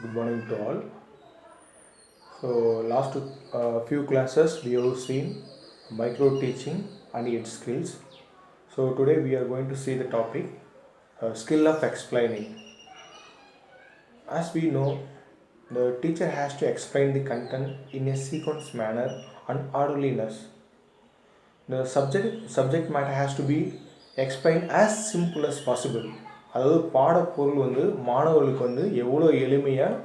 Good morning to all. So, last few classes we have seen micro teaching and its skills. So, today we are going to see the topic skill of explaining. As we know, the teacher has to explain the content in a sequence manner and orderliness. The subject matter has to be explained as simple as possible. அதாவது பாடப்பொருள் மாணவர்களுக்கு எவ்வளோ எளிமையாக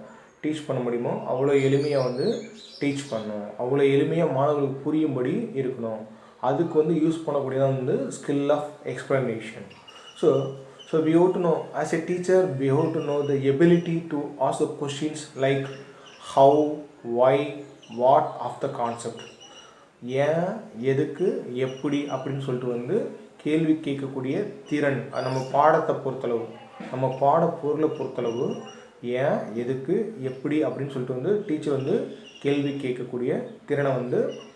teach பண்ண முடியுமோ அவ்வளோ எளிமையாக teach பண்ணணும், அவ்வளோ எளிமையாக மாணவர்களுக்கு புரியும்படி இருக்கணும். அதுக்கு யூஸ் பண்ணக்கூடியதான் skill of explanation. So we have to know, as a teacher we have to know the ability to ask the questions like how, why, what of the concept. ஏன், எதுக்கு, எப்படி அப்படின்னு சொல்லிட்டு கேள்வி கேட்கக்கூடிய திறன். நம்ம பாடத்தை பொறுத்தளவு, நம்ம பாடப்பொருளை பொறுத்தளவு ஏன், எதுக்கு, எப்படி அப்படின்னு சொல்லிட்டு டீச்சர் கேள்வி கேட்கக்கூடிய திறனை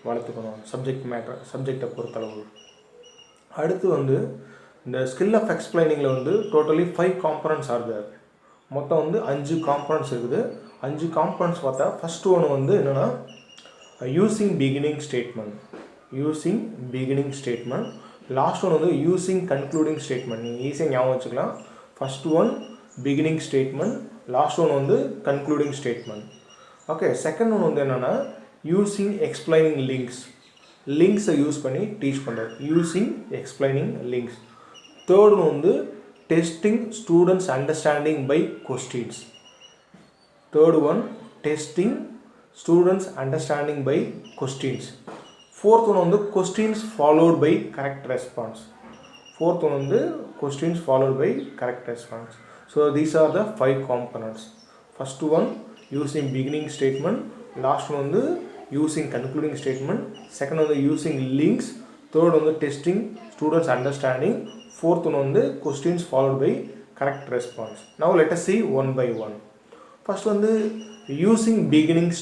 வளர்த்துக்கணும் சப்ஜெக்டை பொறுத்தளவு. அடுத்து இந்த ஸ்கில் ஆஃப் எக்ஸ்பிளைனிங்கில் டோட்டலி 5 காம்பனன்ட்ஸ் ஆர் தேர். மொத்தம் 5 காம்பனன்ட்ஸ் இருக்குது. 5 காம்பனன்ட்ஸ் பார்த்தா ஃபஸ்ட்டு ஒன்று என்னென்னா using beginning statement. Last one using concluding statement. நீங்கள் ஈஸியாக ஞாபகம் வச்சுக்கலாம். First one beginning statement, last one concluding statement. Okay, second one என்னென்னா யூஸிங் எக்ஸ்பிளைனிங் லிங்க்ஸை யூஸ் பண்ணி டீச் பண்ணுறது, using explaining links. Third one testing students understanding by questions. Third one testing students understanding by questions. Fourth one questions followed by correct response. Fourth one questions followed by correct response. So these are the 5 components. First one using beginning statement, last one using concluding statement, second one using links, third one testing students understanding, fourth one questions followed by correct response. Now let us see one by one. First using beginning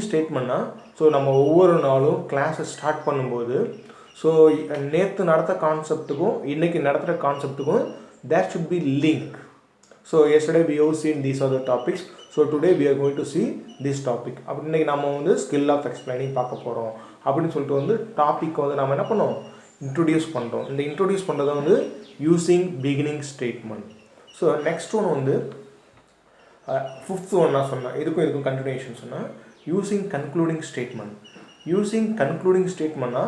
ஸ்டேட்மெண்ட்னா, so நம்ம ஒவ்வொரு நாளும் கிளாஸை start பண்ணும்போது, so நேற்று நடத்த கான்செப்ட்டுக்கும் இன்றைக்கி நடத்துகிற கான்செப்ட்டுக்கும் there should be link. So yesterday we have seen these are the topics, so today we are going to see this topic. அப்படி இன்றைக்கி நம்ம ஸ்கில் ஆஃப் எக்ஸ்பிளைனிங் பார்க்க போகிறோம் அப்படின்னு சொல்லிட்டு டாபிக் நம்ம என்ன பண்ணோம், இன்ட்ரொடியூஸ் பண்ணுறோம். இந்த இன்ட்ரொடியூஸ் பண்ணுறது using beginning statement. So next one fifth one நான் சொன்னேன், இதுக்கும் கண்டினியூஷன் சொன்னேன், யூஸிங் கன்க்ளூடிங் ஸ்டேட்மெண்ட்னா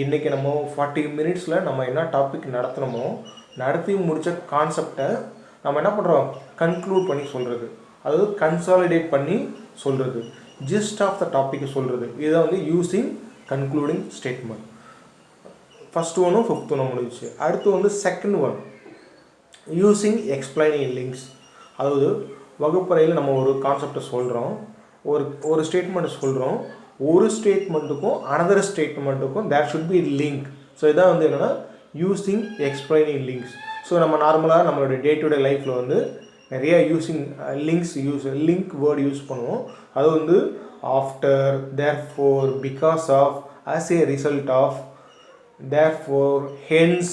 இன்றைக்கி நம்ம 40 மினிட்ஸில் நம்ம என்ன டாபிக் நடத்துகிறோமோ நடத்தி முடித்த கான்செப்டை நம்ம என்ன பண்ணுறோம், கன்க்ளூட் பண்ணி சொல்கிறது, அதாவது கன்சாலிடேட் பண்ணி சொல்கிறது, ஜிஸ்ட் ஆஃப் த டாப்பிக்கை சொல்கிறது. இதுதான் யூஸிங் கன்க்ளூடிங் ஸ்டேட்மெண்ட். ஃபஸ்ட் ஒன்றும் ஃபிஃப்த் ஒன்றும் முடிஞ்சிச்சு. அடுத்து second one using explaining links. அதாவது வகுப்பறையில் நம்ம ஒரு கான்செப்டை சொல்கிறோம், ஒரு ஸ்டேட்மெண்ட்டை சொல்கிறோம், ஒரு ஸ்டேட்மெண்ட்டுக்கும் அனதர் ஸ்டேட்மெண்ட்டுக்கும் there should be link. So இதான் என்னென்னா யூஸிங் எக்ஸ்பிளைனிங் லிங்க்ஸ். ஸோ நம்ம நார்மலாக நம்மளுடைய டே டு டே லைஃப்பில் நிறையா யூஸிங் லிங்க் வேர்டு யூஸ் பண்ணுவோம். அது after, therefore, because of, as a result of, therefore, hence,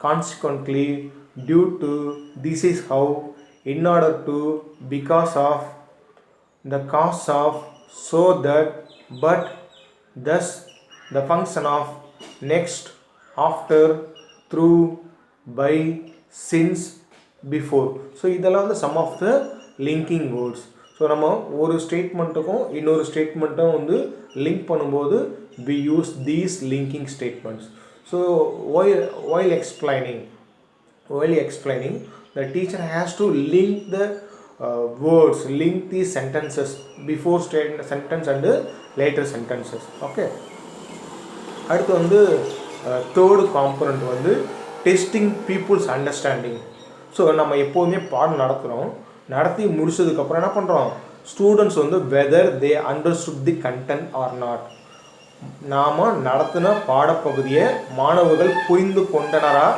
consequently, due to, this is how, in order to, because of, the cause of, so that, but, thus, the function of, next, after, through, by, since, before. So இதெல்லாம் some of the linking words. So நம்ம ஒரு ஸ்டேட்மெண்ட்டுக்கும் இன்னொரு ஸ்டேட்மெண்ட்டும் link பண்ணும்போது we use these linking statements. So while explaining the teacher has to link the words, link the sentences, before sentence and later sentences. Okay, அடுத்து third component testing people's understanding. So நம்ம எப்போதுமே பாடம் நடத்தி முடிச்சதுக்கப்புறம் என்ன பண்ணுறோம், students whether they understood the content or not. நாம் நடத்தின பாடப்பகுதியை மாணவர்கள் புரிந்து கொண்டனரா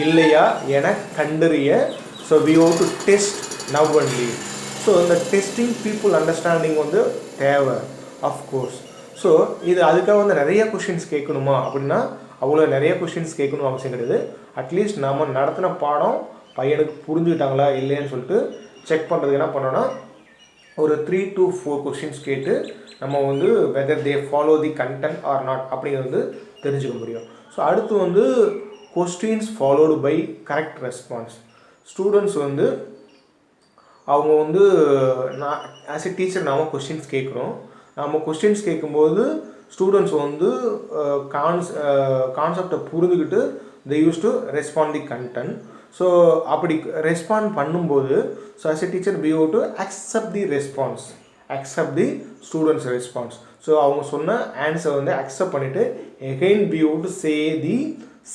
இல்லையா என கண்டறிய. So we have to test now only. So இந்த டெஸ்டிங் பீப்புள் அண்டர்ஸ்டாண்டிங் தேவை அஃப்கோர்ஸ். ஸோ இது அதுக்காக நிறைய கொஷின்ஸ் கேட்கணுமா அப்படின்னா அவ்வளோ நிறைய கொஷின்ஸ் கேட்கணும் அவசியம் கிடையாது. அட்லீஸ்ட் நாம் நடத்தின பாடம் பையனுக்கு புரிஞ்சுக்கிட்டாங்களா இல்லையான்னு சொல்லிட்டு செக் பண்ணுறது என்ன பண்ணோன்னா ஒரு 3 to 4 questions கேட்டு நம்ம வந்து whether they follow the content or not அப்படிங்கிறது வந்து தெரிஞ்சுக்க முடியும். ஸோ அடுத்து வந்து questions followed by correct response. Students வந்து அவங்க வந்து நான் ஆஸ் எ டீச்சர் நாம் கொஸ்டின்ஸ் கேட்குறோம். நம்ம கொஸ்டின்ஸ் கேட்கும்போது ஸ்டூடெண்ட்ஸ் வந்து கான்செப்டை புரிஞ்சுக்கிட்டு they used to respond the content. So அப்படி ரெஸ்பாண்ட் பண்ணும்போது so as a teacher we have to accept the response, accept the students response. So அவங்க சொன்ன ஆன்சர் வந்து அக்செப்ட் பண்ணிவிட்டு again we have to say the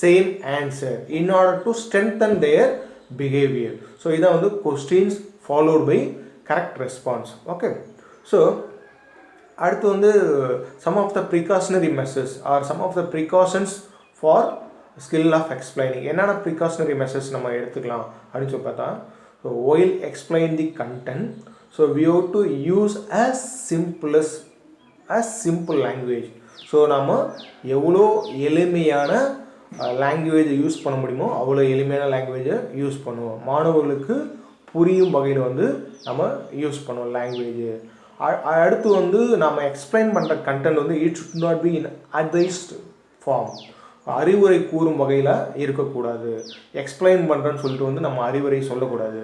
same answer in order to strengthen their behavior. So இதான் வந்து questions followed by correct response. Okay, so அடுத்து வந்து some of the precautionary measures or some of the precautions for skill of explaining. என்னென்ன precautionary measures நம்ம எடுத்துக்கலாம் அப்படின்னு சொல்லி பார்த்தா, so while explain the content, so we have to use as simple language. So நம்ம எவ்வளோ எளிமையான லாங்குவேஜை யூஸ் பண்ண முடியுமோ அவ்வளோ எளிமையான லாங்குவேஜை யூஸ் பண்ணுவோம். மாணவர்களுக்கு புரியும் வகையில் வந்து நம்ம யூஸ் பண்ணுவோம் லாங்குவேஜ். அடுத்து வந்து நம்ம எக்ஸ்பிளைன் பண்ணுற கண்டென்ட் வந்து it should not be in advised form. அறிவுரை கூறும் வகையில் இருக்கக்கூடாது. எக்ஸ்பிளைன் பண்ணுறேன்னு சொல்லிட்டு வந்து நம்ம அறிவுரை சொல்லக்கூடாது.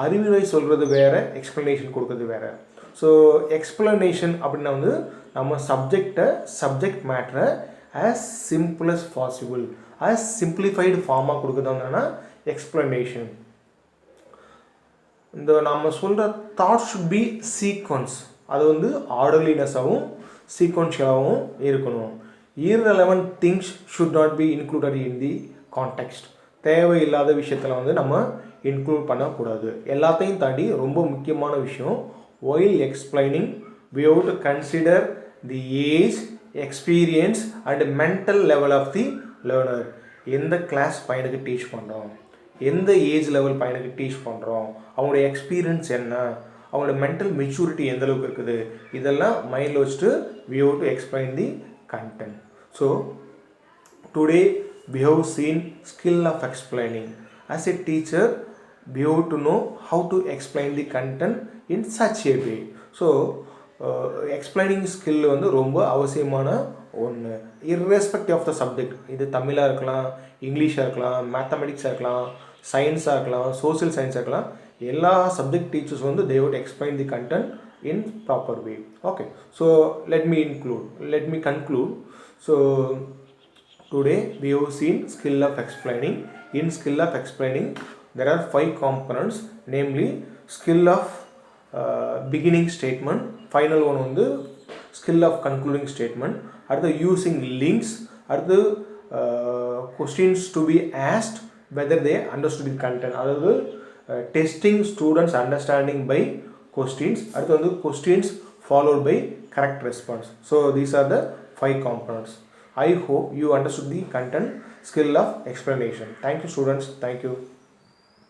அறிவுரை சொல்கிறது வேறு, எக்ஸ்ப்ளனேஷன் கொடுக்குறது வேறு. ஸோ எக்ஸ்ப்ளனேஷன் அப்படின்னா வந்து நம்ம சப்ஜெக்ட் மேட்டரை as simple as possible, as simplified ஃபார்மாக கொடுக்குறதுனா எக்ஸ்ப்ளனேஷன். இந்த நம்ம சொல்கிற தாட் ஷுட் பி சீக்வன்ஸ். அது வந்து ஆர்டர்லினஸாகவும் சீக்வன்ஷியலாகவும் இருக்கணும். irrelevant things should not be included in the context. தேவையில்லாத விஷயத்தில் வந்து நம்ம இன்க்ளூட் பண்ணக்கூடாது. எல்லாத்தையும் தாண்டி ரொம்ப முக்கியமான விஷயம், while explaining we have to consider the age, experience and mental level of the learner. எந்த கிளாஸ் பையனுக்கு டீச் பண்ணுறோம், எந்த ஏஜ் லெவல் பையனுக்கு டீச் பண்ணுறோம், அவங்களுடைய எக்ஸ்பீரியன்ஸ் என்ன, அவங்களோட மென்டல் மெச்சூரிட்டி எந்த அளவுக்கு இருக்குது, இதெல்லாம் மைண்டில் வச்சுட்டு we have to explain the content. So today we have seen skill of explaining. As a teacher we have to know how to explain the content in such a way. So explaining skill வந்து ரொம்ப அவசியமான ஒன்று, irrespective of the subject. இது தமிழாக இருக்கலாம், இங்கிலீஷாக இருக்கலாம், மேத்தமெட்டிக்ஸாக இருக்கலாம், சயின்ஸாக இருக்கலாம், சோசியல் சயின்ஸாக இருக்கலாம். எல்லா சப்ஜெக்ட் டீச்சர்ஸ் வந்து they would explain the content in proper way. Okay, so let me conclude. So today we have seen skill of explaining. In skill of explaining there are 5 components, namely skill of beginning statement, final one வந்து skill of concluding statement, அடுத்து using links, அடுத்து questions to be asked whether they understood the content, அதாவது testing students understanding by questions, அடுத்து வந்து questions followed by correct response. So these are the 5 components. I hope you understood the content skill of explanation. Thank you students. Thank you.